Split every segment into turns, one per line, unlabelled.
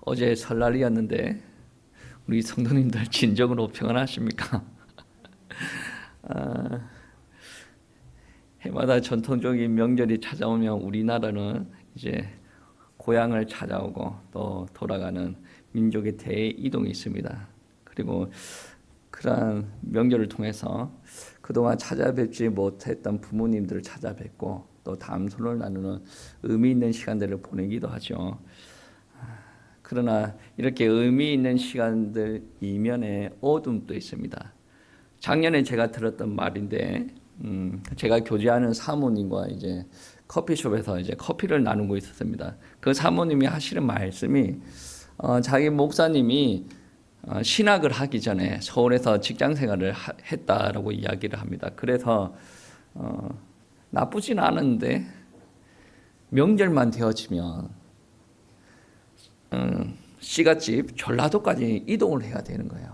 어제 설날이었는데 우리 성도님들 진정으로 평안하십니까? 해마다 전통적인 명절이 찾아오면 우리나라는 이제 고향을 찾아오고 또 돌아가는 민족의 대이동이 있습니다. 그리고 그러한 명절을 통해서 그동안 찾아뵙지 못했던 부모님들을 찾아뵙고 또 담소를 나누는 의미 있는 시간들을 보내기도 하죠. 그러나 이렇게 의미 있는 시간들 이면에 어둠도 있습니다. 작년에 제가 들었던 말인데, 제가 교제하는 사모님과 이제 커피숍에서 이제 커피를 나누고 있었습니다. 그 사모님이 하시는 말씀이 자기 목사님이 신학을 하기 전에 서울에서 직장 생활을 했다라고 이야기를 합니다. 그래서 나쁘진 않은데 명절만 되어지면 씨갓집 전라도까지 이동을 해야 되는 거예요.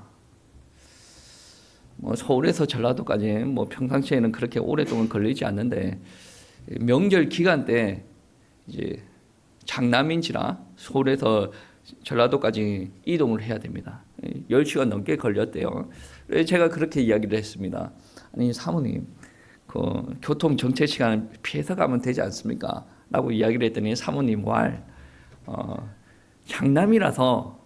뭐 서울에서 전라도까지 뭐 평상시에는 그렇게 오랫동안 걸리지 않는데 명절 기간 때 이제 장남인지라 서울에서 전라도까지 이동을 해야 됩니다. 10시간 넘게 걸렸대요. 제가 그렇게 이야기를 했습니다. 아니 사모님, 그 교통 정체 시간을 피해서 가면 되지 않습니까? 라고 이야기를 했더니 사모님 말 장남이라서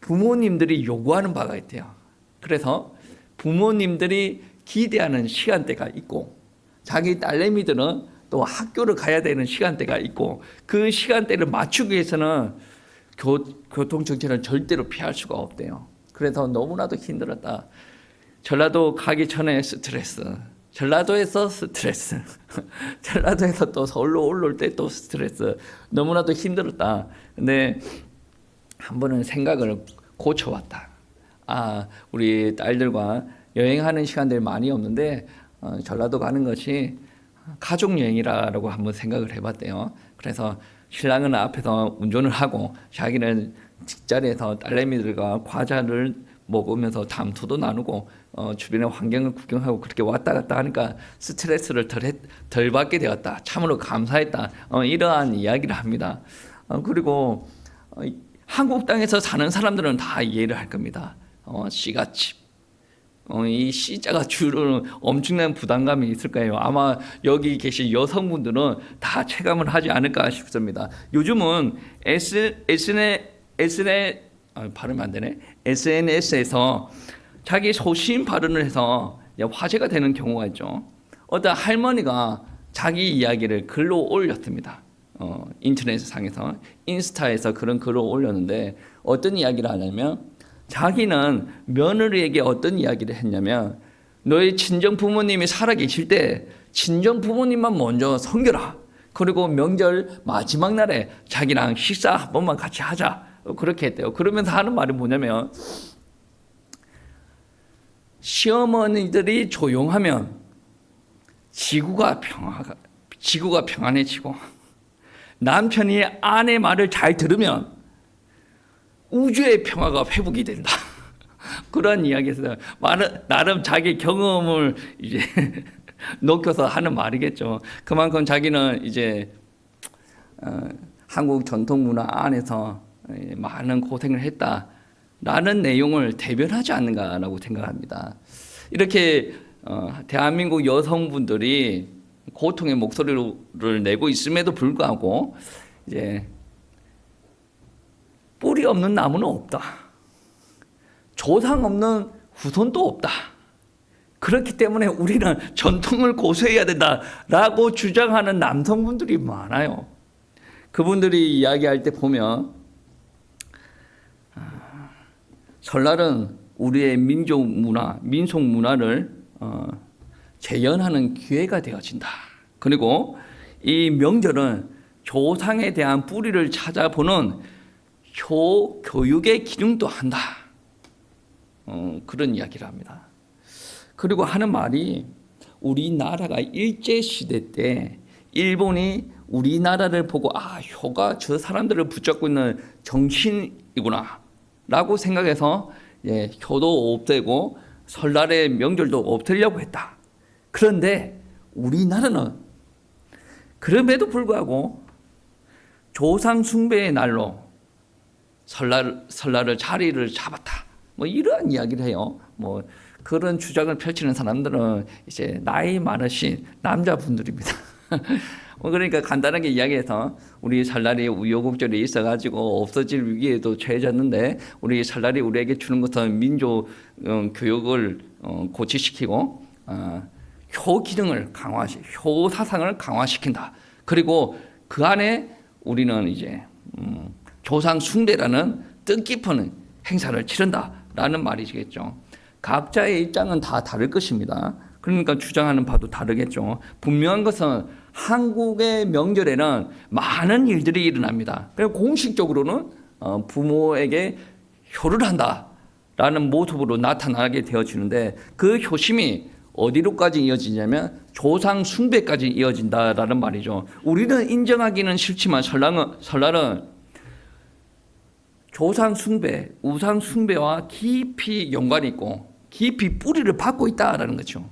부모님들이 요구하는 바가 있대요. 그래서 부모님들이 기대하는 시간대가 있고 자기 딸내미들은 또 학교를 가야 되는 시간대가 있고 그 시간대를 맞추기 위해서는 교통정체는 절대로 피할 수가 없대요. 그래서 너무나도 힘들었다. 전라도 가기 전에 스트레스, 전라도에서 스트레스, 전라도에서 또 서울로 올라올 때 또 스트레스, 너무나도 힘들었다. 근데 한 번은 생각을 고쳐왔다. 우리 딸들과 여행하는 시간들이 많이 없는데 전라도 가는 것이 가족 여행이라고 한번 생각을 해봤대요. 그래서 신랑은 앞에서 운전을 하고 자기는 뒷자리에서 딸내미들과 과자를 먹으면서 담소도 나누고 주변의 환경을 구경하고 그렇게 왔다 갔다 하니까 스트레스를 덜 받게 되었다. 참으로 감사했다. 이러한 이야기를 합니다. 그리고 한국 땅에서 사는 사람들은 다 이해를 할 겁니다. 씨갓집. 이 씨자가 주는 엄청난 부담감이 있을 거예요. 아마 여기 계신 여성분들은 다 체감을 하지 않을까 싶습니다. 요즘은 SNS에서 자기 소신 발언을 해서 화제가 되는 경우가 있죠. 어떤 할머니가 자기 이야기를 글로 올렸습니다. 인터넷 상에서 인스타에서 그런 글을 올렸는데 어떤 이야기를 하냐면 자기는 며느리에게 어떤 이야기를 했냐면 너의 친정 부모님이 살아계실 때 친정 부모님만 먼저 섬겨라. 그리고 명절 마지막 날에 자기랑 식사 한 번만 같이 하자. 그렇게 했대요. 그러면서 하는 말이 뭐냐면 시어머니들이 조용하면 지구가 평안해지고 남편이 아내 말을 잘 들으면 우주의 평화가 회복이 된다. 그런 이야기에서 나름 자기 경험을 이제 녹여서 하는 말이겠죠. 그만큼 자기는 이제 한국 전통 문화 안에서 많은 고생을 했다라는 내용을 대변하지 않는가라고 생각합니다. 이렇게 대한민국 여성분들이 고통의 목소리를 내고 있음에도 불구하고 이제 뿌리 없는 나무는 없다. 조상 없는 후손도 없다. 그렇기 때문에 우리는 전통을 고수해야 된다라고 주장하는 남성분들이 많아요. 그분들이 이야기할 때 보면 설날은 우리의 민족 문화, 민속 문화를 재현하는 기회가 되어진다. 그리고 이 명절은 조상에 대한 뿌리를 찾아보는 교육의 기능도 한다. 그런 이야기를 합니다. 그리고 하는 말이 우리나라가 일제시대 때 일본이 우리나라를 보고 효가 저 사람들을 붙잡고 있는 정신이구나 라고 생각해서 효도 없애고 설날의 명절도 없애려고 했다. 그런데 우리나라는 그럼에도 불구하고 조상 숭배의 날로 설날을 자리를 잡았다. 뭐 이런 이야기를 해요. 뭐 그런 주장을 펼치는 사람들은 이제 나이 많으신 남자분들입니다. 그러니까 간단하게 이야기해서 우리 설날이 우여곡절이 있어가지고 없어질 위기에도 처해졌는데 우리 설날이 우리에게 주는 것은 민족 교육을 고취시키고 효 기능을 효 사상을 강화시킨다. 그리고 그 안에 우리는 이제 조상 숭배라는 뜻깊은 행사를 치른다라는 말이시겠죠. 각자의 입장은 다 다를 것입니다. 그러니까 주장하는 바도 다르겠죠. 분명한 것은 한국의 명절에는 많은 일들이 일어납니다. 그리고 공식적으로는 부모에게 효를 한다라는 모습으로 나타나게 되어지는데 그 효심이 어디로까지 이어지냐면 조상 숭배까지 이어진다라는 말이죠. 우리는 인정하기는 싫지만 설날은 조상 숭배, 우상 숭배와 깊이 연관이 있고 깊이 뿌리를 받고 있다라는 거죠.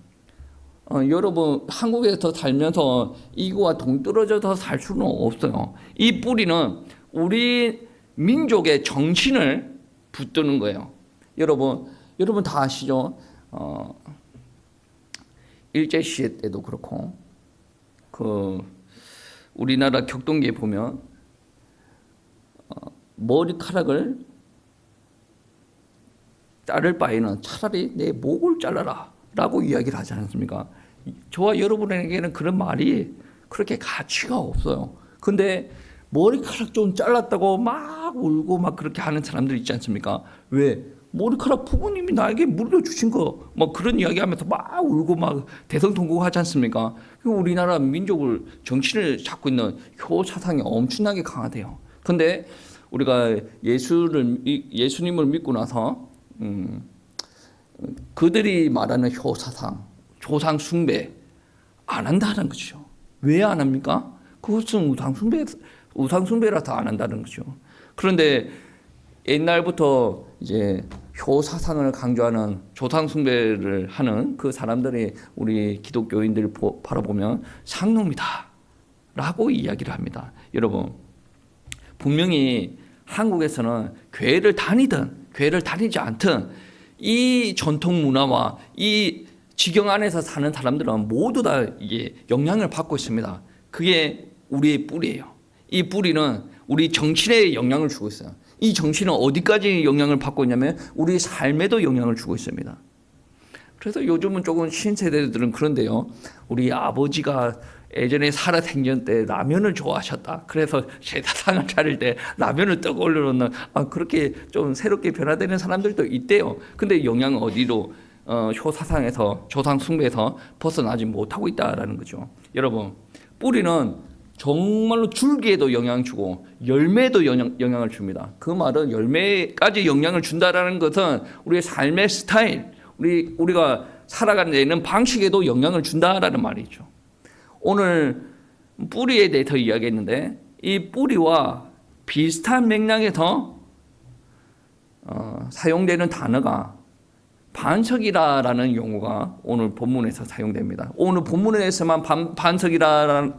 여러분 한국에서 살면서 이거와 동떨어져서 살 수는 없어요. 이 뿌리는 우리 민족의 정신을 붙드는 거예요. 여러분 다 아시죠? 일제시대 때도 그렇고 우리나라 격동기에 보면 머리카락을 자를 바에는 차라리 내 목을 잘라라 라고 이야기를 하지 않습니까? 저와 여러분에게는 그런 말이 그렇게 가치가 없어요. 근데 머리카락 좀 잘랐다고 막 울고 막 그렇게 하는 사람들 있지 않습니까? 왜? 머리카락 부모님이 나에게 물려주신 거, 뭐 그런 이야기 하면서 막 울고 막 대성통곡하지 않습니까? 우리나라 민족을, 정신을 잡고 있는 효 사상이 엄청나게 강하대요. 근데 우리가 예수님을 믿고 나서, 그들이 말하는 효 사상, 조상 숭배 안 한다는 거죠. 왜 안 합니까? 그것은 우상 숭배라서 안 한다는 거죠. 그런데 옛날부터 이제 효 사상을 강조하는 조상 숭배를 하는 그 사람들이 우리 기독교인들을 바라보면 상놈이다라고 이야기를 합니다. 여러분 분명히 한국에서는 교회를 다니든 교회를 다니지 않든 이 전통 문화와 이 지경 안에서 사는 사람들은 모두 다 이게 영향을 받고 있습니다. 그게 우리의 뿌리예요. 이 뿌리는 우리 정신에 영향을 주고 있어요. 이 정신은 어디까지 영향을 받고 있냐면 우리 삶에도 영향을 주고 있습니다. 그래서 요즘은 조금 신세대들은 그런데요. 우리 아버지가 예전에 살아생전 때 라면을 좋아하셨다. 그래서 제사상을 차릴 때 라면을 떡 올려놓는 그렇게 좀 새롭게 변화되는 사람들도 있대요. 근데 영향은 어디로 효사상에서 조상 숭배에서 벗어나지 못하고 있다라는 거죠. 여러분 뿌리는 정말로 줄기에도 영향을 주고 열매에도 영향을 줍니다. 그 말은 열매까지 영향을 준다라는 것은 우리의 삶의 스타일, 우리가 살아가는 데는 방식에도 영향을 준다라는 말이죠. 오늘 뿌리에 대해서 이야기했는데 이 뿌리와 비슷한 맥락에서 사용되는 단어가 반석이라는 용어가 오늘 본문에서 사용됩니다. 오늘 본문에서만 반석이라는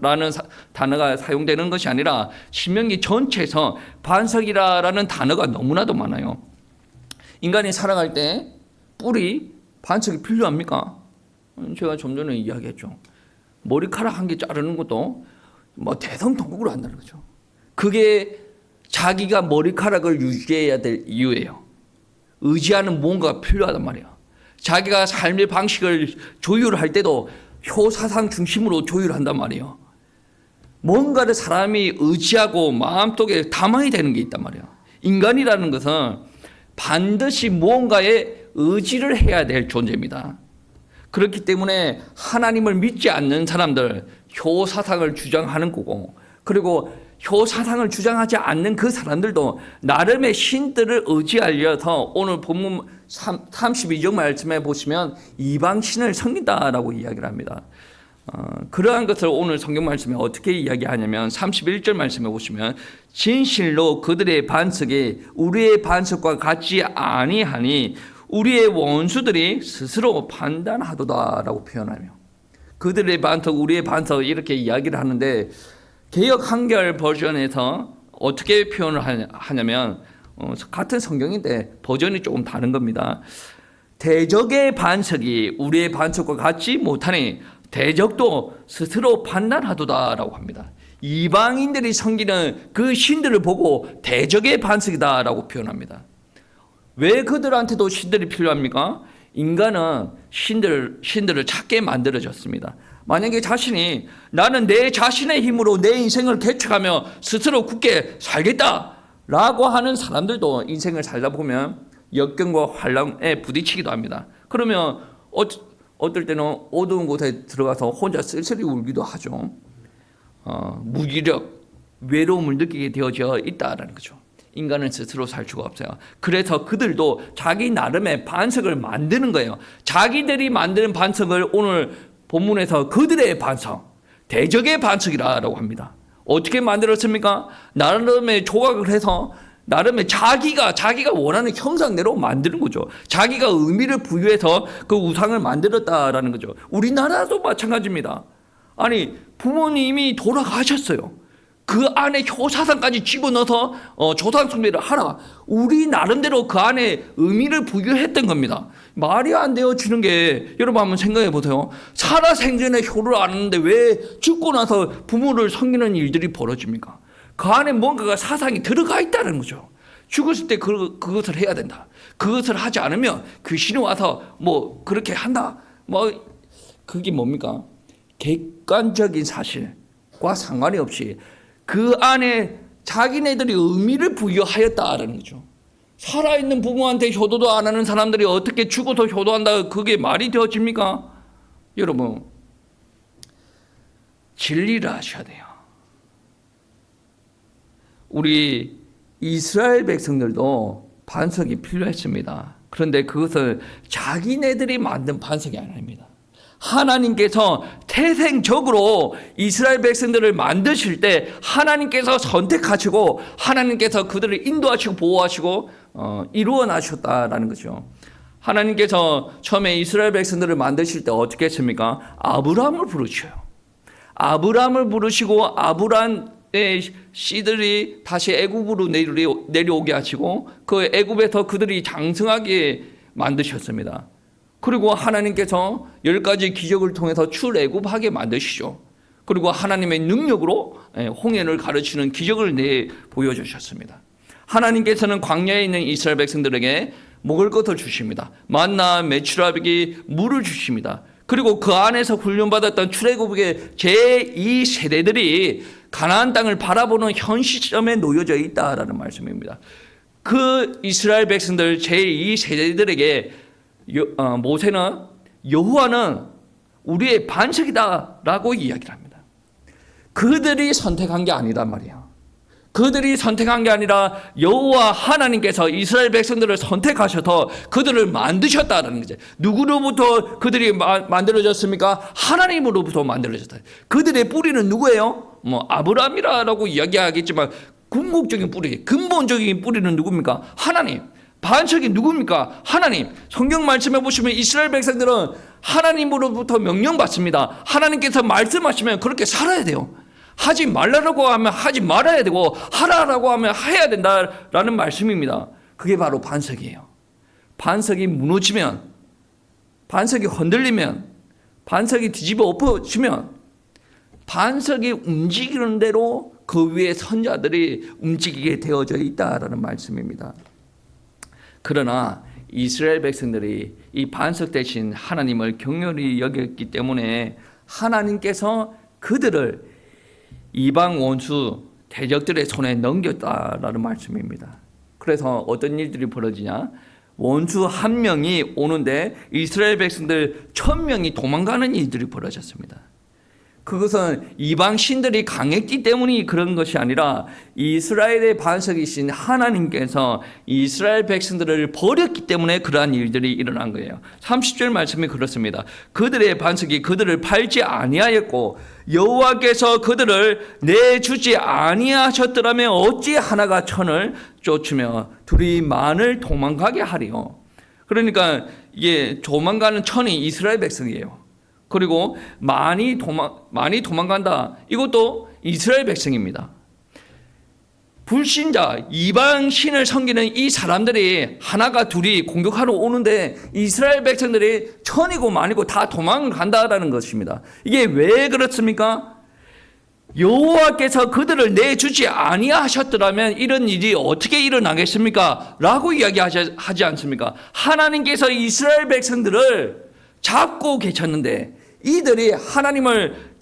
단어가 사용되는 것이 아니라 신명기 전체에서 반석이라는 단어가 너무나도 많아요. 인간이 살아갈 때 뿌리, 반석이 필요합니까? 제가 좀 전에 이야기했죠. 머리카락 한 개 자르는 것도 뭐 대성통곡으로 한다는 거죠. 그게 자기가 머리카락을 유지해야 될 이유예요. 의지하는 뭔가가 필요하단 말이에요. 자기가 삶의 방식을 조율할 때도 효사상 중심으로 조율한단 말이에요. 뭔가를 사람이 의지하고 마음속에 담아야 되는 게 있단 말이에요. 인간이라는 것은 반드시 무언가에 의지를 해야 될 존재입니다. 그렇기 때문에 하나님을 믿지 않는 사람들 효사상을 주장하는 거고, 그리고 효사상을 주장하지 않는 그 사람들도 나름의 신들을 의지하려서 오늘 본문 32절 말씀에 보시면 이방신을 섬긴다라고 이야기를 합니다. 그러한 것을 오늘 성경 말씀에 어떻게 이야기하냐면 31절 말씀에 보시면 진실로 그들의 반석이 우리의 반석과 같지 아니하니 우리의 원수들이 스스로 판단하도다라고 표현하며, 그들의 반석, 우리의 반석 이렇게 이야기를 하는데 개역 한결 버전에서 어떻게 표현을 하냐면 같은 성경인데 버전이 조금 다른 겁니다. 대적의 반석이 우리의 반석과 같지 못하니 대적도 스스로 판단하도다라고 합니다. 이방인들이 섬기는 그 신들을 보고 대적의 반석이다라고 표현합니다. 왜 그들한테도 신들이 필요합니까? 인간은 신들을 찾게 만들어졌습니다. 만약에 자신이 나는 내 자신의 힘으로 내 인생을 개척하며 스스로 굳게 살겠다라고 하는 사람들도 인생을 살다 보면 역경과 환란에 부딪히기도 합니다. 그러면 어떨 때는 어두운 곳에 들어가서 혼자 쓸쓸히 울기도 하죠. 무기력, 외로움을 느끼게 되어져 있다라는 거죠. 인간은 스스로 살 수가 없어요. 그래서 그들도 자기 나름의 반석을 만드는 거예요. 자기들이 만드는 반석을 오늘 본문에서 그들의 반석, 대적의 반석이라고 합니다. 어떻게 만들었습니까? 나름의 조각을 해서 나름의 자기가 원하는 형상대로 만드는 거죠. 자기가 의미를 부여해서 그 우상을 만들었다라는 거죠. 우리나라도 마찬가지입니다. 아니, 부모님이 돌아가셨어요. 그 안에 효사상까지 집어넣어서 조상 숭배를 하라. 우리 나름대로 그 안에 의미를 부여했던 겁니다. 말이 안 되어지는 게, 여러분 한번 생각해 보세요. 살아생전에 효를 아는데 왜 죽고 나서 부모를 섬기는 일들이 벌어집니까? 그 안에 뭔가가 사상이 들어가 있다는 거죠. 죽었을 때 그것을 해야 된다. 그것을 하지 않으면 귀신이 와서 뭐 그렇게 한다. 뭐 그게 뭡니까? 객관적인 사실과 상관이 없이 그 안에 자기네들이 의미를 부여하였다라는 거죠. 살아있는 부모한테 효도도 안 하는 사람들이 어떻게 죽어서 효도한다, 그게 말이 되어집니까? 여러분, 진리를 아셔야 돼요. 우리 이스라엘 백성들도 반석이 필요했습니다. 그런데 그것을 자기네들이 만든 반석이 아닙니다. 하나님께서 태생적으로 이스라엘 백성들을 만드실 때 하나님께서 선택하시고 하나님께서 그들을 인도하시고 보호하시고 이루어 나셨다라는 거죠. 하나님께서 처음에 이스라엘 백성들을 만드실 때 어떻게 했습니까? 아브라함을 부르셔요. 아브라함을 부르시고 아브라함의 씨들이 다시 애굽으로 내려오게 하시고 그 애굽에서 그들이 장성하게 만드셨습니다. 그리고 하나님께서 10가지 기적을 통해서 출애굽하게 만드시죠. 그리고 하나님의 능력으로 홍해를 가르치는 기적을 보여주셨습니다. 하나님께서는 광야에 있는 이스라엘 백성들에게 먹을 것을 주십니다. 만나, 메추라기, 물을 주십니다. 그리고 그 안에서 훈련받았던 출애굽의 제2세대들이 가나안 땅을 바라보는 현 시점에 놓여져 있다라는 말씀입니다. 그 이스라엘 백성들 제2세대들에게 모세는 여호와는 우리의 반석이다라고 이야기를 합니다. 그들이 선택한 게 아니란 말이에요. 그들이 선택한 게 아니라 여호와 하나님께서 이스라엘 백성들을 선택하셔서 그들을 만드셨다는 거죠. 누구로부터 그들이 만들어졌습니까? 하나님으로부터 만들어졌다. 그들의 뿌리는 누구예요? 아브라함이라고 이야기하겠지만 궁극적인 뿌리, 근본적인 뿌리는 누굽니까? 하나님. 반석이 누굽니까? 하나님. 성경 말씀해 보시면 이스라엘 백성들은 하나님으로부터 명령받습니다. 하나님께서 말씀하시면 그렇게 살아야 돼요. 하지 말라고 하면 하지 말아야 되고 하라라고 하면 해야 된다라는 말씀입니다. 그게 바로 반석이에요. 반석이 무너지면, 반석이 흔들리면, 반석이 뒤집어 엎어지면 반석이 움직이는 대로 그 위에 선자들이 움직이게 되어져 있다라는 말씀입니다. 그러나 이스라엘 백성들이 이 반석 대신 하나님을 긍휼히 여겼기 때문에 하나님께서 그들을 이방 원수 대적들의 손에 넘겼다라는 말씀입니다. 그래서 어떤 일들이 벌어지냐? 원수 한 명이 오는데 이스라엘 백성들 1000명이 도망가는 일들이 벌어졌습니다. 그것은 이방 신들이 강했기 때문이 그런 것이 아니라 이스라엘의 반석이신 하나님께서 이스라엘 백성들을 버렸기 때문에 그러한 일들이 일어난 거예요. 30절 말씀이 그렇습니다. 그들의 반석이 그들을 팔지 아니하였고 여호와께서 그들을 내주지 아니하셨더라면 어찌 하나가 1000을 쫓으며 둘이 만을 도망가게 하리요. 그러니까 이게 도망가는 1000이 이스라엘 백성이에요. 그리고 많이 도망간다. 이것도 이스라엘 백성입니다. 불신자 이방 신을 섬기는 이 사람들이 하나가 둘이 공격하러 오는데 이스라엘 백성들이 천이고 만이고 다 도망을 간다라는 것입니다. 이게 왜 그렇습니까? 여호와께서 그들을 내주지 아니하셨더라면 이런 일이 어떻게 일어나겠습니까? 라고 이야기하지 않습니까? 하나님께서 이스라엘 백성들을 잡고 계셨는데 이들이 하나님을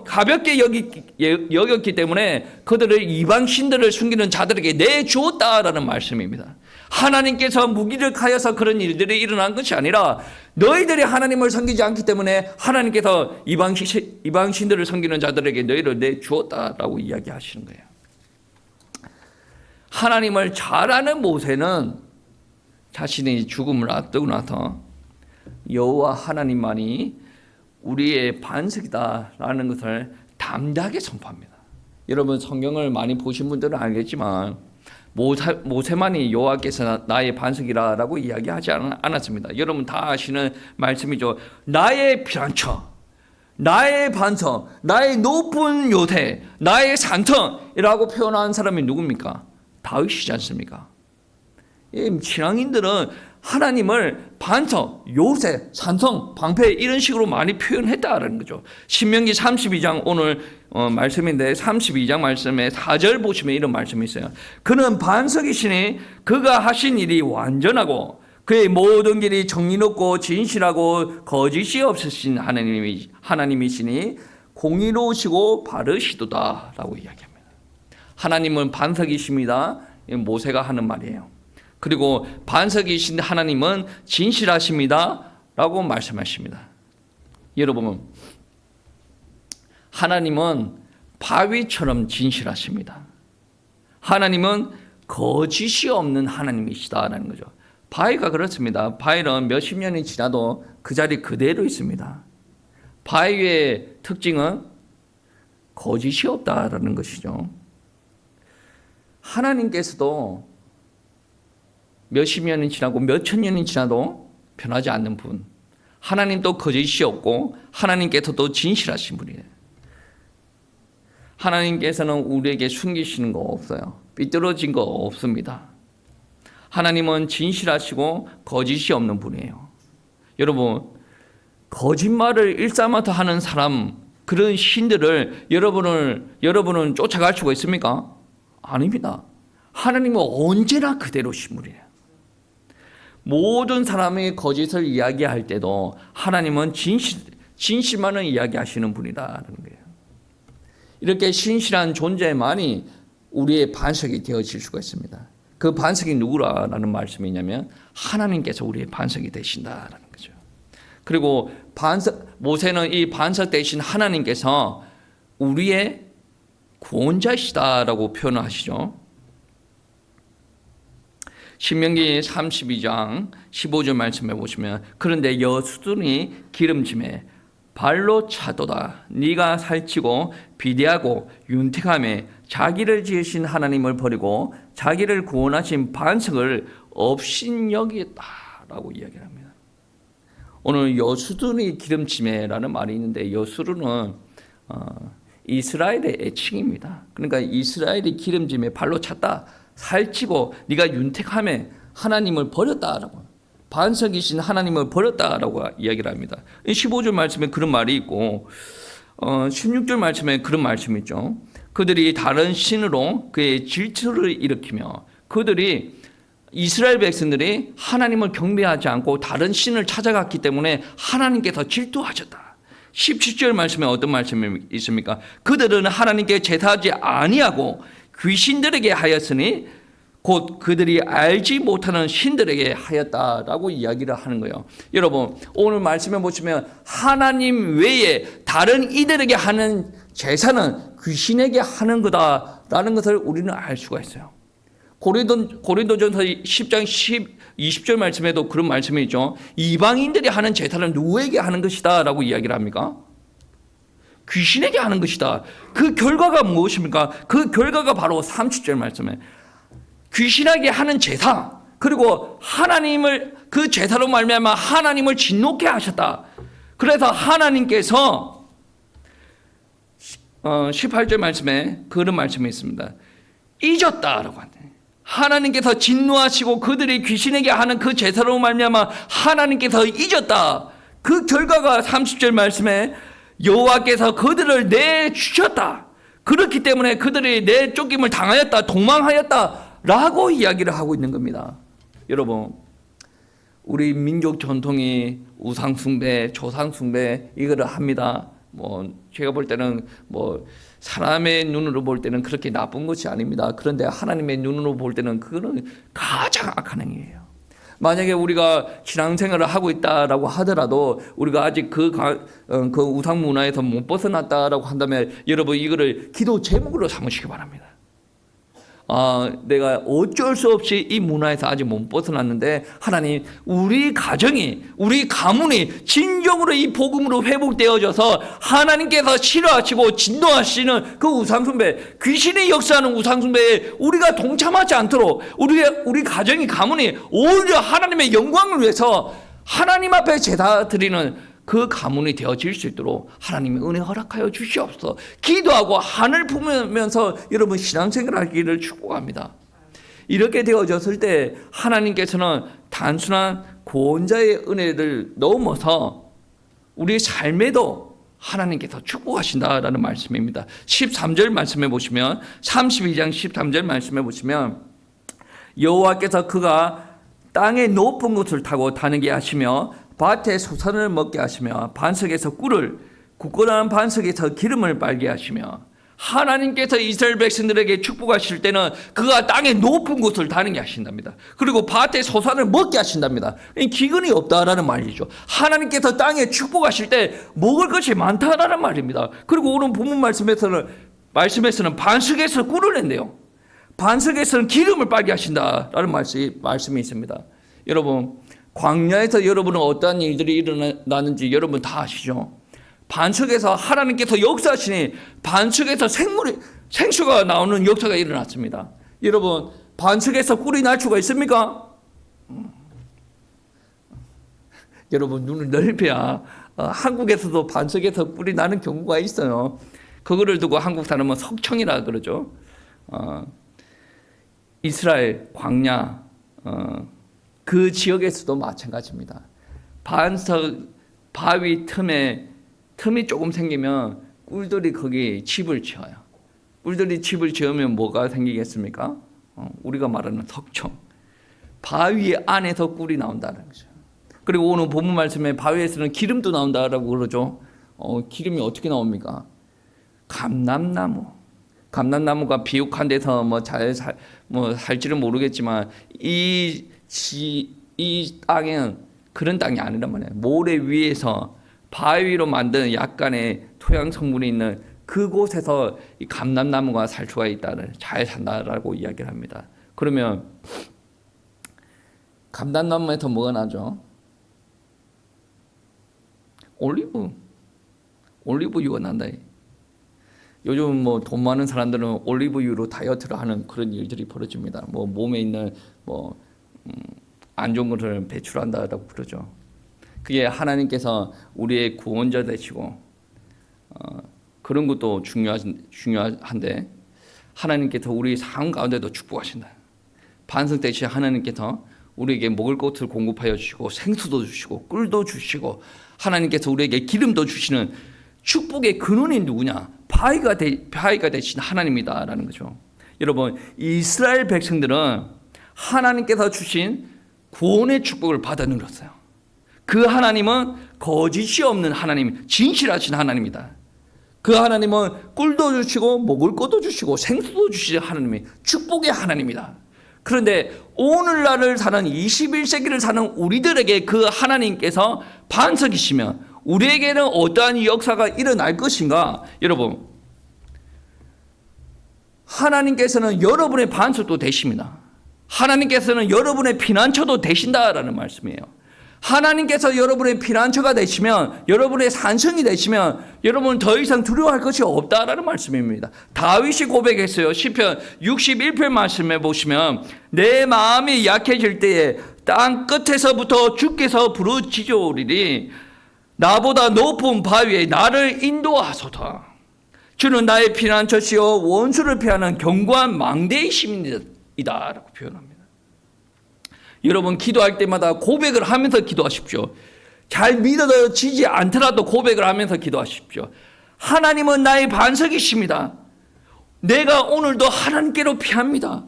가볍게 여겼기 때문에 그들을 이방 신들을 숨기는 자들에게 내주었다라는 말씀입니다. 하나님께서 무기력하여서 그런 일들이 일어난 것이 아니라 너희들이 하나님을 섬기지 않기 때문에 하나님께서 이방 신들을 섬기는 자들에게 너희를 내주었다라고 이야기하시는 거예요. 하나님을 잘 아는 모세는 자신의 죽음을 앞두고 나서 여호와 하나님만이 우리의 반석이다라는 것을 담대하게 선포합니다. 여러분 성경을 많이 보신 분들은 알겠지만 모세만이 여호와께서 나의 반석이라고 이야기하지 않았습니다. 여러분 다 아시는 말씀이죠. 나의 피난처, 나의 반석, 나의 높은 요새, 나의 산성이라고 표현한 사람이 누굽니까? 다윗이지 않습니까? 신앙인들은 하나님을 반석, 요새, 산성, 방패 이런 식으로 많이 표현했다라는 거죠. 신명기 32장 오늘 말씀인데 32장 말씀에 4절 보시면 이런 말씀이 있어요. 그는 반석이시니 그가 하신 일이 완전하고 그의 모든 길이 정의롭고 진실하고 거짓이 없으신 하나님이시니 공의로우시고 바르시도다 라고 이야기합니다. 하나님은 반석이십니다. 모세가 하는 말이에요. 그리고 반석이신 하나님은 진실하십니다 라고 말씀하십니다. 여러분 하나님은 바위처럼 진실하십니다. 하나님은 거짓이 없는 하나님이시다라는 거죠. 바위가 그렇습니다. 바위는 몇십 년이 지나도 그 자리 그대로 있습니다. 바위의 특징은 거짓이 없다라는 것이죠. 하나님께서도 몇십 년이 지나고 몇천 년이 지나도 변하지 않는 분, 하나님도 거짓이 없고 하나님께서도 진실하신 분이에요. 하나님께서는 우리에게 숨기시는 거 없어요. 삐뚤어진 거 없습니다. 하나님은 진실하시고 거짓이 없는 분이에요. 여러분 거짓말을 일삼아서 하는 사람, 그런 신들을 여러분은 쫓아갈 수가 있습니까? 아닙니다. 하나님은 언제나 그대로신 분이에요. 모든 사람이 거짓을 이야기할 때도 하나님은 진실만을 이야기하시는 분이라는 거예요. 이렇게 신실한 존재만이 우리의 반석이 되어질 수가 있습니다. 그 반석이 누구라는 말씀이냐면 하나님께서 우리의 반석이 되신다라는 거죠. 그리고 모세는 이 반석 대신 하나님께서 우리의 구원자시다라고 표현을 하시죠. 신명기 32장 15절 말씀해 보시면 그런데 여수들이 기름짐에 발로 차도다 네가 살찌고 비대하고 윤택함에 자기를 지으신 하나님을 버리고 자기를 구원하신 반석을 업신여기다라고 이야기를 합니다. 오늘 여수들이 기름짐에라는 말이 있는데 여수르는 이스라엘의 애칭입니다. 그러니까 이스라엘이 기름짐에 발로 찼다, 살찌고 네가 윤택함에 하나님을 버렸다라고, 반석이신 하나님을 버렸다라고 이야기를 합니다. 15절 말씀에 그런 말이 있고 16절 말씀에 그런 말씀이 있죠. 그들이 다른 신으로 그의 질투를 일으키며 그들이 이스라엘 백성들이 하나님을 경배하지 않고 다른 신을 찾아갔기 때문에 하나님께서 질투하셨다. 17절 말씀에 어떤 말씀이 있습니까? 그들은 하나님께 제사하지 아니하고 귀신들에게 하였으니 곧 그들이 알지 못하는 신들에게 하였다라고 이야기를 하는 거예요. 여러분 오늘 말씀에 보시면 하나님 외에 다른 이들에게 하는 제사는 귀신에게 하는 거다라는 것을 우리는 알 수가 있어요. 고린도전서 10장 20절 말씀에도 그런 말씀이 있죠. 이방인들이 하는 제사는 누구에게 하는 것이다 라고 이야기를 합니까? 귀신에게 하는 것이다. 그 결과가 무엇입니까? 그 결과가 바로 30절 말씀에 귀신에게 하는 제사, 그리고 하나님을 그 제사로 말미암아 하나님을 진노케 하셨다. 그래서 하나님께서 18절 말씀에 그런 말씀이 있습니다. 잊었다라고 하네. 하나님께서 진노하시고 그들이 귀신에게 하는 그 제사로 말미암아 하나님께서 잊었다. 그 결과가 30절 말씀에 여호와께서 그들을 내주셨다. 그렇기 때문에 그들이 내쫓김을 당하였다, 도망하였다라고 이야기를 하고 있는 겁니다. 여러분, 우리 민족 전통이 우상숭배, 조상숭배 이거를 합니다. 제가 볼 때는 사람의 눈으로 볼 때는 그렇게 나쁜 것이 아닙니다. 그런데 하나님의 눈으로 볼 때는 그거는 가장 악한 행위예요. 만약에 우리가 신앙생활을 하고 있다라고 하더라도 우리가 아직 그 우상 문화에서 못 벗어났다라고 한다면 여러분 이거를 기도 제목으로 삼으시기 바랍니다. 내가 어쩔 수 없이 이 문화에서 아직 못 벗어났는데 하나님, 우리 가정이, 우리 가문이 진정으로 이 복음으로 회복되어져서 하나님께서 싫어하시고 진노하시는 그 우상숭배, 귀신이 역사하는 우상숭배에 우리가 동참하지 않도록 우리 가정이, 가문이 오히려 하나님의 영광을 위해서 하나님 앞에 제사 드리는 그 가문이 되어질 수 있도록 하나님의 은혜 허락하여 주시옵소서. 기도하고 하늘 품으면서 여러분 신앙생활 하기를 축복합니다. 이렇게 되어졌을 때 하나님께서는 단순한 구원자의 은혜를 넘어서 우리의 삶에도 하나님께서 축복하신다라는 말씀입니다. 13절 말씀해 보시면, 32장 13절 말씀해 보시면, 여호와께서 그가 땅의 높은 곳을 타고 다니게 하시며 밭에 소산을 먹게 하시며 반석에서 꿀을, 굳건한 반석에서 기름을 빨게 하시며, 하나님께서 이스라엘 백성들에게 축복하실 때는 그가 땅의 높은 곳을 다니게 하신답니다. 그리고 밭에 소산을 먹게 하신답니다. 기근이 없다라는 말이죠. 하나님께서 땅에 축복하실 때 먹을 것이 많다라는 말입니다. 그리고 오늘 본문 말씀에서는 반석에서 꿀을 낸대요. 반석에서는 기름을 빨게 하신다라는 말씀이 있습니다. 여러분, 광야에서 여러분은 어떠한 일들이 일어나는지 여러분 다 아시죠? 반석에서 하나님께서 역사하시니 반석에서 생수가 나오는 역사가 일어났습니다. 여러분, 반석에서 꿀이 날 수가 있습니까? 여러분, 눈을 넓혀야 한국에서도 반석에서 꿀이 나는 경우가 있어요. 그거를 두고 한국 사람은 석청이라 그러죠. 이스라엘 광야 그 지역에서도 마찬가지입니다. 반석 바위 틈이 조금 생기면 꿀들이 거기 집을 지어요. 꿀들이 집을 지으면 뭐가 생기겠습니까? 우리가 말하는 석청. 바위 안에서 꿀이 나온다는 거죠. 그리고 오늘 본문 말씀에 바위에서는 기름도 나온다라고 그러죠. 기름이 어떻게 나옵니까? 감람나무가 비옥한 데서 살지는 모르겠지만 이 땅은 그런 땅이 아니란 말이에요. 모래 위에서 바위로 만든 약간의 토양 성분이 있는 그곳에서 이 감람나무가 살 수가 있다를 잘 산다라고 이야기를 합니다. 그러면 감람나무에서 뭐가 나죠? 올리브유가 난다. 요즘 돈 많은 사람들은 올리브유로 다이어트를 하는 그런 일들이 벌어집니다. 몸에 있는 안 좋은 것을 배출한다라고 그러죠. 그게 하나님께서 우리의 구원자 되시고 그런 것도 중요한데 하나님께서 우리 삶 가운데도 축복하신다. 반석 대신 하나님께서 우리에게 먹을 것을 공급하여 주시고 생수도 주시고 꿀도 주시고 하나님께서 우리에게 기름도 주시는 축복의 근원이 누구냐? 바위가 되신 하나님이다라는 거죠. 여러분, 이스라엘 백성들은 하나님께서 주신 구원의 축복을 받아 누렸어요. 그 하나님은 거짓이 없는 하나님, 진실하신 하나님이다. 그 하나님은 꿀도 주시고 먹을 것도 주시고 생수도 주시는 하나님이 축복의 하나님이다. 그런데 오늘날을 사는 21세기를 사는 우리들에게 그 하나님께서 반석이시면 우리에게는 어떠한 역사가 일어날 것인가? 여러분, 하나님께서는 여러분의 반석도 되십니다. 하나님께서는 여러분의 피난처도 되신다라는 말씀이에요. 하나님께서 여러분의 피난처가 되시면, 여러분의 산성이 되시면 여러분은 더 이상 두려워할 것이 없다라는 말씀입니다. 다윗이 고백했어요. 시편 61편 말씀해 보시면, 내 마음이 약해질 때에 땅 끝에서부터 주께서 부르짖으리니 나보다 높은 바위에 나를 인도하소서. 주는 나의 피난처시요 원수를 피하는 견고한 망대의 시민이다라고 표현합니다. 여러분 기도할 때마다 고백을 하면서 기도하십시오. 잘 믿어지지 않더라도 고백을 하면서 기도하십시오. 하나님은 나의 반석이십니다. 내가 오늘도 하나님께로 피합니다.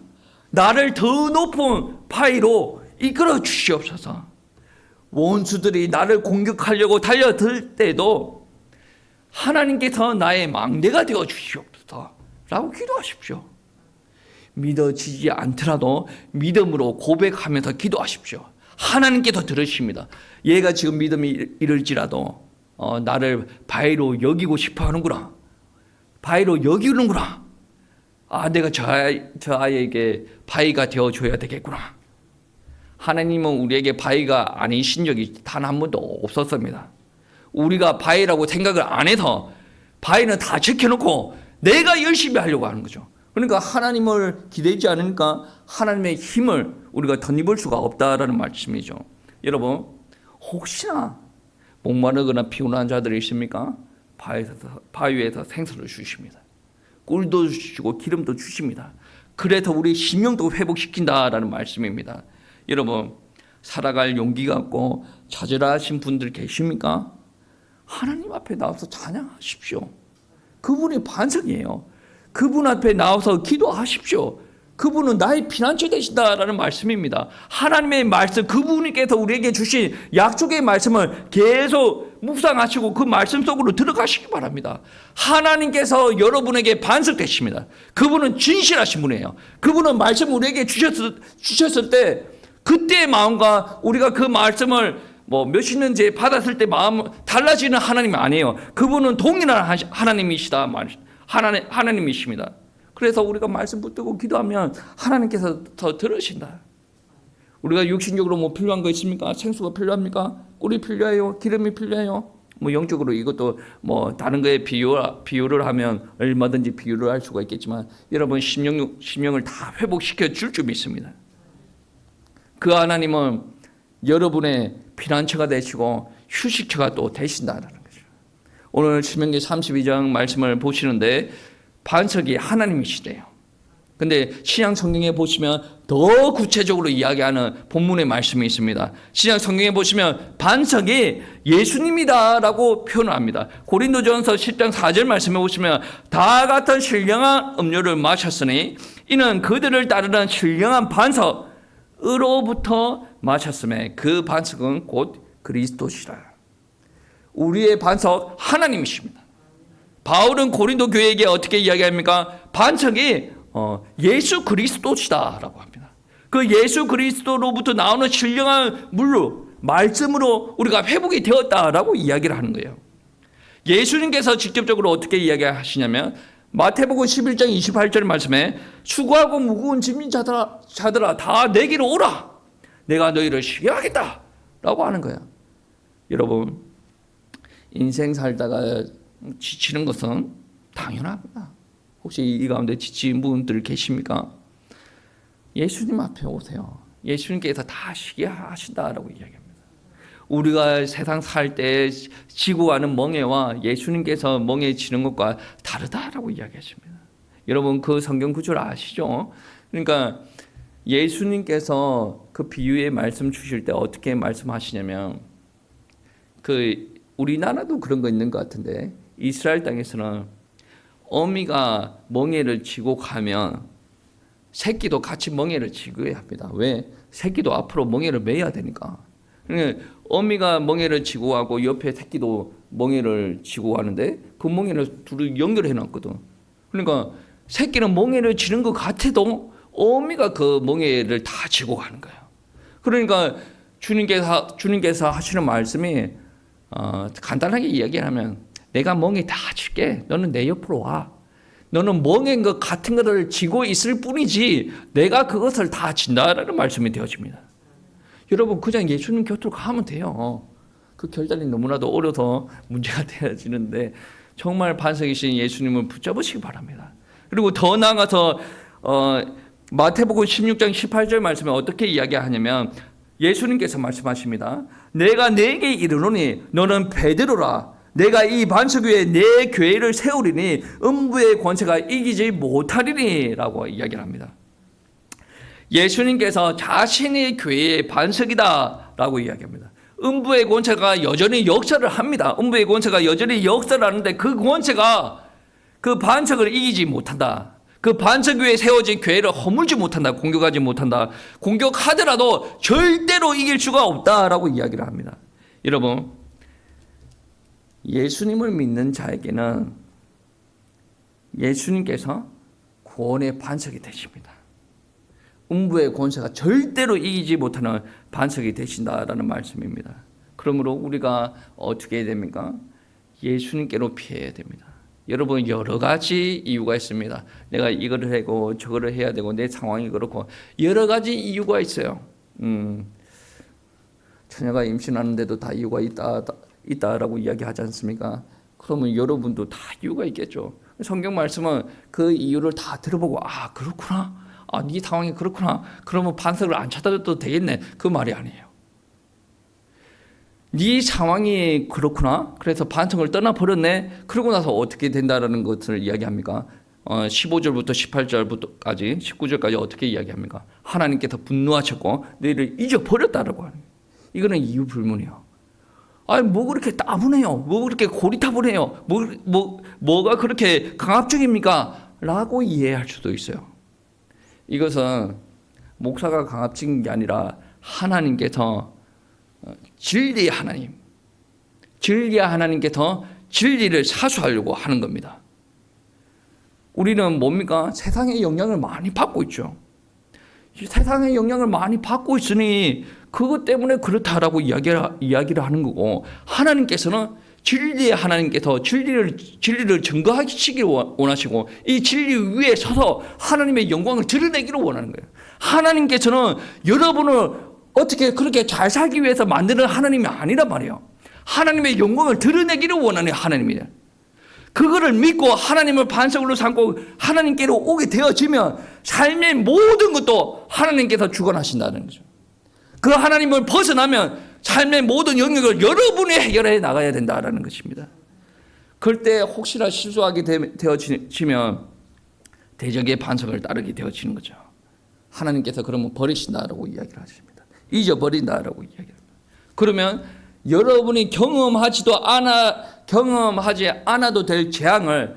나를 더 높은 바위로 이끌어 주시옵소서. 원수들이 나를 공격하려고 달려들 때도 하나님께서 나의 망대가 되어 주시옵소서 라고 기도하십시오. 믿어지지 않더라도 믿음으로 고백하면서 기도하십시오. 하나님께서 들으십니다. 얘가 지금 믿음이 이를지라도 나를 바위로 여기고 싶어 하는구나. 바위로 여기는구나. 내가 저 아이에게 바위가 되어줘야 되겠구나. 하나님은 우리에게 바위가 아니신 적이 단 한 번도 없었습니다. 우리가 바위라고 생각을 안 해서 바위는 다 지켜놓고 내가 열심히 하려고 하는 거죠. 그러니까 하나님을 기대지 않으니까 하나님의 힘을 우리가 덧입을 수가 없다라는 말씀이죠. 여러분 혹시나 목마르거나 피곤한 자들이 있습니까? 바위에서 생수를 주십니다. 꿀도 주시고 기름도 주십니다. 그래서 우리 심령도 회복시킨다라는 말씀입니다. 여러분 살아갈 용기가 없고 좌절하신 분들 계십니까? 하나님 앞에 나와서 찬양하십시오. 그분이 반석이에요. 그분 앞에 나와서 기도하십시오. 그분은 나의 피난처 되신다라는 말씀입니다. 하나님의 말씀, 그분께서 우리에게 주신 약속의 말씀을 계속 묵상하시고 그 말씀 속으로 들어가시기 바랍니다. 하나님께서 여러분에게 반석 되십니다. 그분은 진실하신 분이에요. 그분은 말씀을 우리에게 주셨을 때 그때의 마음과 우리가 그 말씀을 몇십 년째 받았을 때 마음 달라지는 하나님이 아니에요. 그분은 동일한 하나님이시다. 하나님이십니다. 그래서 우리가 말씀 붙들고 기도하면 하나님께서 더 들으신다. 우리가 육신적으로 필요한 거 있습니까? 생수가 필요합니까? 꿀이 필요해요? 기름이 필요해요? 영적으로 이것도 다른 거에 비유를 하면 얼마든지 비유를 할 수가 있겠지만 여러분 심령을 다 회복시켜 줄 줄 믿습니다. 그 하나님은 여러분의 피난처가 되시고 휴식처가 또 되신다는 거죠. 오늘 신명기 32장 말씀을 보시는데 반석이 하나님이시래요. 근데 신약 성경에 보시면 더 구체적으로 이야기하는 본문의 말씀이 있습니다. 신약 성경에 보시면 반석이 예수님이다라고 표현을 합니다. 고린도전서 10장 4절 말씀에 보시면 다 같은 신령한 음료를 마셨으니 이는 그들을 따르는 신령한 반석으로부터 마셨음에 그 반석은 곧 그리스도시라. 우리의 반석 하나님이십니다. 바울은 고린도 교회에게 어떻게 이야기합니까? 반석이 예수 그리스도시다라고 합니다. 그 예수 그리스도로부터 나오는 신령한 물로 말씀으로 우리가 회복이 되었다라고 이야기를 하는 거예요. 예수님께서 직접적으로 어떻게 이야기하시냐면 마태복음 11장 28절 말씀에 수고하고 무거운 짐진 자들아 다 내게로 오라. 내가 너희를 쉬게 하겠다 라고 하는 거예요. 여러분 인생 살다가 지치는 것은 당연합니다. 혹시 이 가운데 지친 분들 계십니까? 예수님 앞에 오세요. 예수님께서 다 쉬게 하신다라고 이야기합니다. 우리가 세상 살 때 지고 가는 멍에와 예수님께서 멍해지는 것과 다르다라고 이야기하십니다. 여러분 그 성경 구절 아시죠? 그러니까 예수님께서 그 비유의 말씀 주실 때 어떻게 말씀하시냐면 우리나라도 그런 거 있는 것 같은데 이스라엘 땅에서는 어미가 멍에를 지고 가면 새끼도 같이 멍에를 지고야 합니다. 왜? 새끼도 앞으로 멍에를 매야 되니까. 그러니까 어미가 멍에를 지고 가고 옆에 새끼도 멍에를 지고 가는데 그 멍에를 둘이 연결해 놨거든. 그러니까 새끼는 멍에를 지는 것 같아도 어미가 그 멍에를 다 지고 가는 거예요. 그러니까 주님께서 하시는 말씀이 간단하게 이야기하면 내가 멍에 다 칠게. 너는 내 옆으로 와. 너는 멍인 것 같은 것을 지고 있을 뿐이지 내가 그것을 다 진다라는 말씀이 되어집니다. 여러분 그냥 예수님 곁으로 가면 돼요. 그 결단이 너무나도 어려서 문제가 되어지는데 정말 반석이신 예수님을 붙잡으시기 바랍니다. 그리고 더 나아가서 마태복음 16장 18절 말씀에 어떻게 이야기하냐면 예수님께서 말씀하십니다. 내가 네게 이르노니 너는 베드로라. 내가 이 반석 위에 내 교회를 세우리니 음부의 권세가 이기지 못하리니 라고 이야기를 합니다. 예수님께서 자신의 교회의 반석이다 라고 이야기합니다. 음부의 권세가 여전히 역사를 합니다. 음부의 권세가 여전히 역사를 하는데 그 권세가 그 반석을 이기지 못한다. 그 반석 위에 세워진 교회를 허물지 못한다. 공격하지 못한다. 공격하더라도 절대로 이길 수가 없다라고 이야기를 합니다. 여러분, 예수님을 믿는 자에게는 예수님께서 구원의 반석이 되십니다. 음부의 권세가 절대로 이기지 못하는 반석이 되신다라는 말씀입니다. 그러므로 우리가 어떻게 해야 됩니까? 예수님께로 피해야 됩니다. 여러분, 여러 가지 이유가 있습니다. 내가 이거를 하고 저거를 해야 되고 내 상황이 그렇고 여러 가지 이유가 있어요. 처녀가 임신하는데도 다 이유가 있다라고 이야기하지 않습니까? 그러면 여러분도 다 이유가 있겠죠. 성경 말씀은 그 이유를 다 들어보고 아 그렇구나, 아 네 상황이 그렇구나, 그러면 반석을 안 찾아도 되겠네, 그 말이 아니에요. 네 상황이 그렇구나, 그래서 반석을 떠나버렸네, 그러고 나서 어떻게 된다라는 것을 이야기합니까? 15절부터 18절부터까지 19절까지 어떻게 이야기합니까? 하나님께서 분노하셨고 너희를 잊어버렸다라고 하는 거예요. 이거는 이유 불문이에요. 아니 뭐 그렇게 따분해요, 뭐 그렇게 고리타분해요, 뭐가 그렇게 강압적입니까? 라고 이해할 수도 있어요. 이것은 목사가 강압적인 게 아니라 하나님께서 진리의 하나님께서 진리를 사수하려고 하는 겁니다. 우리는 뭡니까? 세상의 영향을 많이 받고 있죠. 세상의 영향을 많이 받고 있으니 그것 때문에 그렇다라고 이야기를 하는 거고, 하나님께서는 진리의 하나님께서 진리를 증거하시기를 원하시고 이 진리 위에 서서 하나님의 영광을 드러내기를 원하는 거예요. 하나님께서는 여러분을 어떻게 그렇게 잘 살기 위해서 만드는 하나님이 아니란 말이에요. 하나님의 영광을 드러내기를 원하는 하나님이에요. 그거를 믿고 하나님을 반석으로 삼고 하나님께로 오게 되어지면 삶의 모든 것도 하나님께서 주관하신다는 거죠. 그 하나님을 벗어나면 삶의 모든 영역을 여러분이 해결해 나가야 된다는 것입니다. 그럴 때 혹시나 실수하게 되어지면 대적의 반석을 따르게 되어지는 거죠. 하나님께서 그러면 버리신다라고 이야기를 하십니다. 잊어버린다라고 이야기합니다. 그러면 여러분이 경험하지 않아도 될 재앙을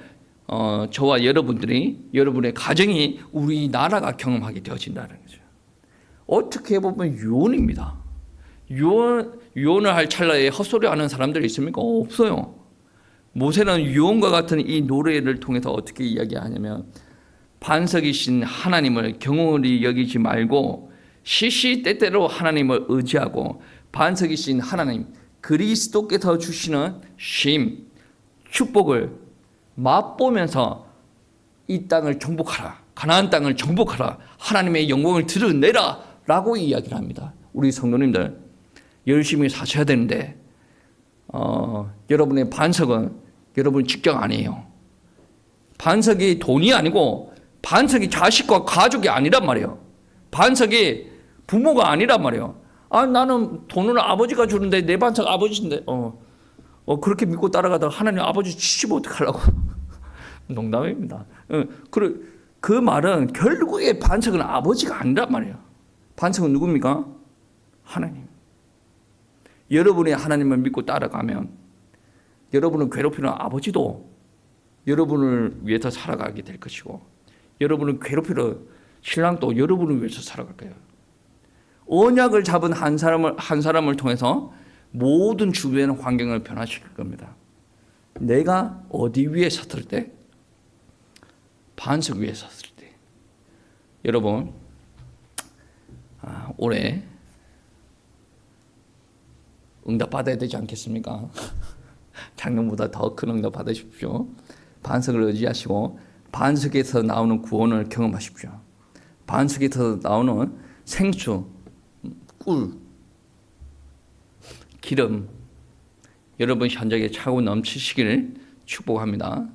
저와 여러분의 가정이, 우리나라가 경험하게 되어진다는 거죠. 어떻게 보면 유언입니다. 유언을 할 찰나에 헛소리하는 사람들이 있습니까? 없어요. 모세는 유언과 같은 이 노래를 통해서 어떻게 이야기하냐면, 반석이신 하나님을 경홀히 여기지 말고 시시때때로 하나님을 의지하고 반석이신 하나님 그리스도께서 주시는 쉼, 축복을 맛보면서 이 땅을 정복하라, 가나안 땅을 정복하라, 하나님의 영광을 드러내라 라고 이야기를 합니다. 우리 성도님들 열심히 사셔야 되는데 여러분의 반석은 여러분 직장 아니에요. 반석이 돈이 아니고 반석이 자식과 가족이 아니란 말이에요. 반석이 부모가 아니란 말이에요. 아, 나는 돈을 아버지가 주는데 내 반석 아버지인데 그렇게 믿고 따라가다가 하나님 아버지 치시면 어떡하려고. 농담입니다. 그 말은 결국에 반석은 아버지가 아니란 말이에요. 반석은 누굽니까? 하나님. 여러분이 하나님을 믿고 따라가면 여러분을 괴롭히는 아버지도 여러분을 위해서 살아가게 될 것이고, 여러분을 괴롭히는 신랑도 여러분을 위해서 살아갈 거예요. 언약을 잡은 한 사람을 통해서 모든 주변 환경을 변화시킬 겁니다. 내가 어디 위에 섰을 때? 반석 위에 섰을 때. 여러분, 올해 응답 받아야 되지 않겠습니까? 작년보다 더 큰 응답 받으십시오. 반석을 의지하시고 반석에서 나오는 구원을 경험하십시오. 반석에서 나오는 생수, 꿀, 기름, 여러분 현장에 차고 넘치시기를 축복합니다.